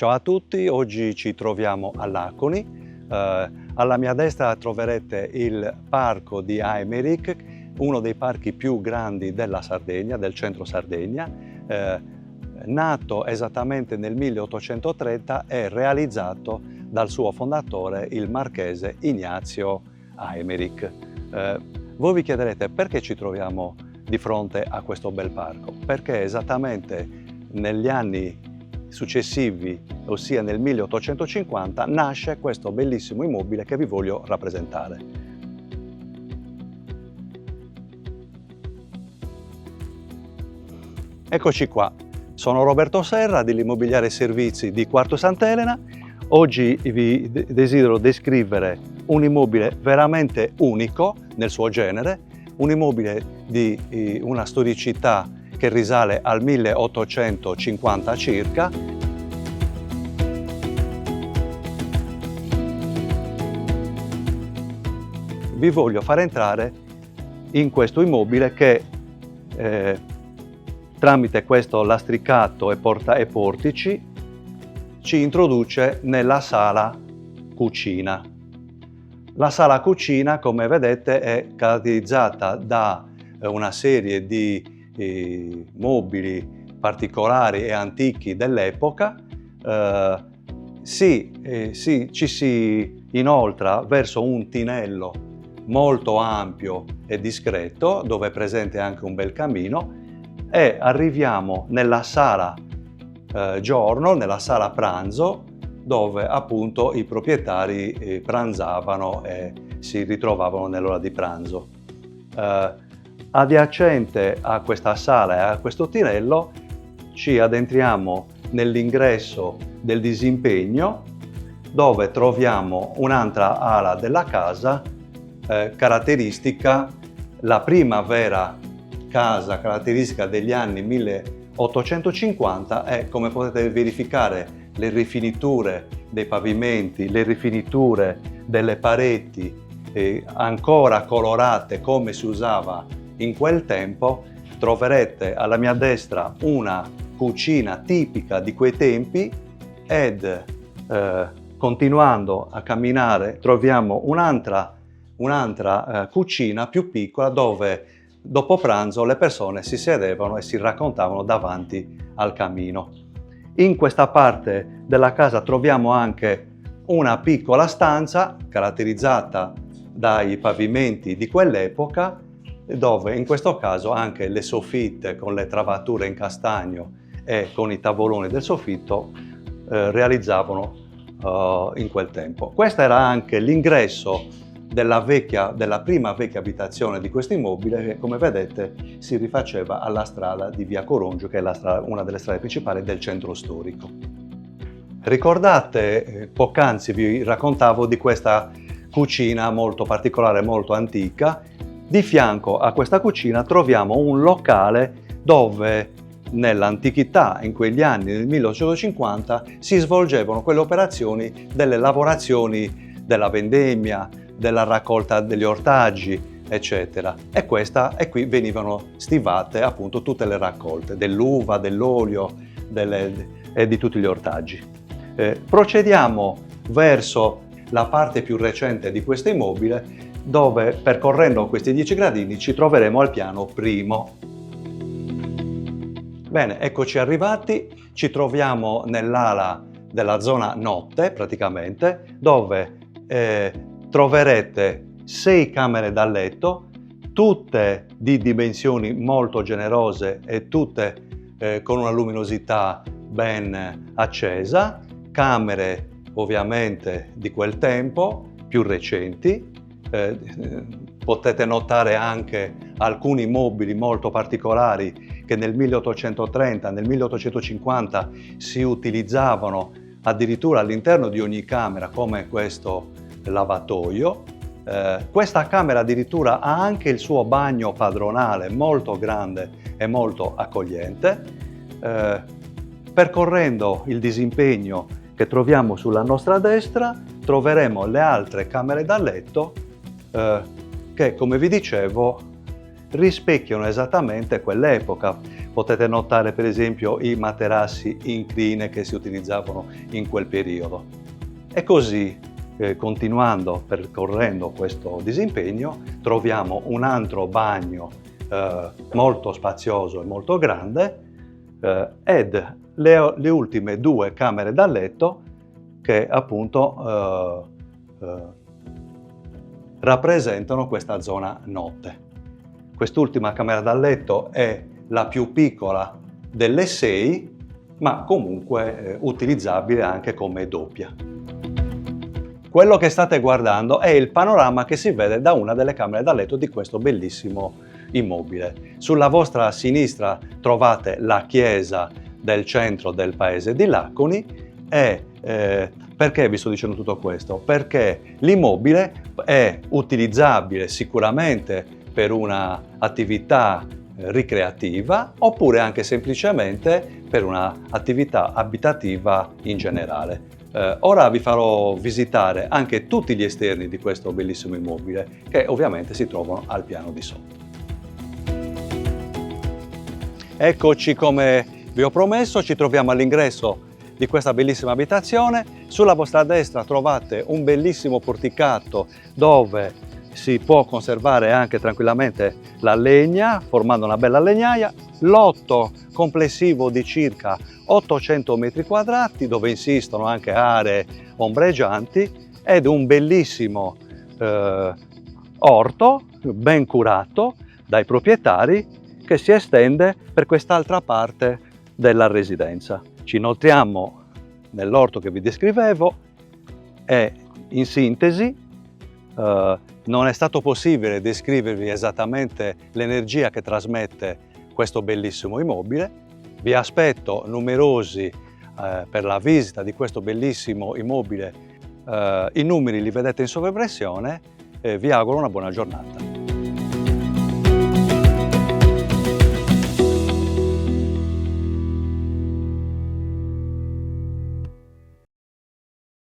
Ciao a tutti, oggi ci troviamo a Laconi. Alla mia destra troverete il parco di Aimeric, uno dei parchi più grandi della Sardegna, del centro Sardegna. Nato esattamente nel 1830 e realizzato dal suo fondatore, il marchese Ignazio Aimeric. Voi vi chiederete perché ci troviamo di fronte a questo bel parco? Perché esattamente negli anni successivi, ossia nel 1850, nasce questo bellissimo immobile che vi voglio rappresentare. Eccoci qua, sono Roberto Serra dell'Immobiliare Servizi di Quarto Sant'Elena. Oggi vi desidero descrivere un immobile veramente unico nel suo genere, un immobile di una storicità che risale al 1850 circa. Vi voglio far entrare in questo immobile che tramite questo lastricato e portici ci introduce nella sala cucina. La sala cucina, come vedete, è caratterizzata da una serie di mobili particolari e antichi dell'epoca. Ci si inoltra verso un tinello molto ampio e discreto, dove è presente anche un bel camino, e arriviamo nella sala giorno, nella sala pranzo, dove appunto i proprietari pranzavano e si ritrovavano nell'ora di pranzo. Adiacente a questa sala e a questo tinello ci addentriamo nell'ingresso del disimpegno, dove troviamo un'altra ala della casa caratteristica, la prima vera casa caratteristica degli anni 1850, e come potete verificare le rifiniture dei pavimenti, le rifiniture delle pareti ancora colorate come si usava in quel tempo. Troverete alla mia destra una cucina tipica di quei tempi ed continuando a camminare troviamo un'altra cucina più piccola, dove dopo pranzo le persone si sedevano e si raccontavano davanti al camino. In questa parte della casa troviamo anche una piccola stanza caratterizzata dai pavimenti di quell'epoca, dove in questo caso anche le soffitte con le travature in castagno e con i tavoloni del soffitto realizzavano in quel tempo. Questo era anche l'ingresso della prima vecchia abitazione di questo immobile, che come vedete si rifaceva alla strada di Via Corongio, che è una delle strade principali del centro storico. Ricordate, poc'anzi vi raccontavo di questa cucina molto particolare, molto antica. Di fianco a questa cucina troviamo un locale dove nell'antichità, in quegli anni, nel 1850, si svolgevano quelle operazioni delle lavorazioni della vendemmia, della raccolta degli ortaggi, eccetera. E qui venivano stivate appunto tutte le raccolte dell'uva, dell'olio e di tutti gli ortaggi. Procediamo verso la parte più recente di questo immobile, dove percorrendo questi 10 gradini ci troveremo al piano primo. Bene, eccoci arrivati, ci troviamo nell'ala della zona notte praticamente, dove troverete 6 camere da letto, tutte di dimensioni molto generose e tutte con una luminosità ben accesa, camere ovviamente di quel tempo, più recenti. Potete notare anche alcuni mobili molto particolari che nel 1830, nel 1850 si utilizzavano addirittura all'interno di ogni camera, come questo lavatoio. Questa camera addirittura ha anche il suo bagno padronale molto grande e molto accogliente. Percorrendo il disimpegno che troviamo sulla nostra destra troveremo le altre camere da letto che, come vi dicevo, rispecchiano esattamente quell'epoca. Potete notare per esempio i materassi incline che si utilizzavano in quel periodo. E così, continuando, percorrendo questo disimpegno, troviamo un altro bagno molto spazioso e molto grande ed le ultime 2 camere da letto che appunto rappresentano questa zona notte. Quest'ultima camera da letto è la più piccola delle 6, ma comunque utilizzabile anche come doppia. Quello che state guardando è il panorama che si vede da una delle camere da letto di questo bellissimo immobile. Sulla vostra sinistra trovate la chiesa del centro del paese di Laconi e perché vi sto dicendo tutto questo? Perché l'immobile è utilizzabile sicuramente per una attività ricreativa oppure anche semplicemente per una attività abitativa in generale. Ora vi farò visitare anche tutti gli esterni di questo bellissimo immobile che ovviamente si trovano al piano di sotto. Eccoci, come vi ho promesso, ci troviamo all'ingresso di questa bellissima abitazione. Sulla vostra destra trovate un bellissimo porticato dove si può conservare anche tranquillamente la legna, formando una bella legnaia. Lotto complessivo di circa 800 metri quadrati, dove insistono anche aree ombreggianti, ed un bellissimo orto ben curato dai proprietari che si estende per quest'altra parte della residenza. Ci inoltriamo nell'orto che vi descrivevo e, in sintesi, non è stato possibile descrivervi esattamente l'energia che trasmette questo bellissimo immobile. Vi aspetto numerosi per la visita di questo bellissimo immobile. I numeri li vedete in sovraimpressione e vi auguro una buona giornata.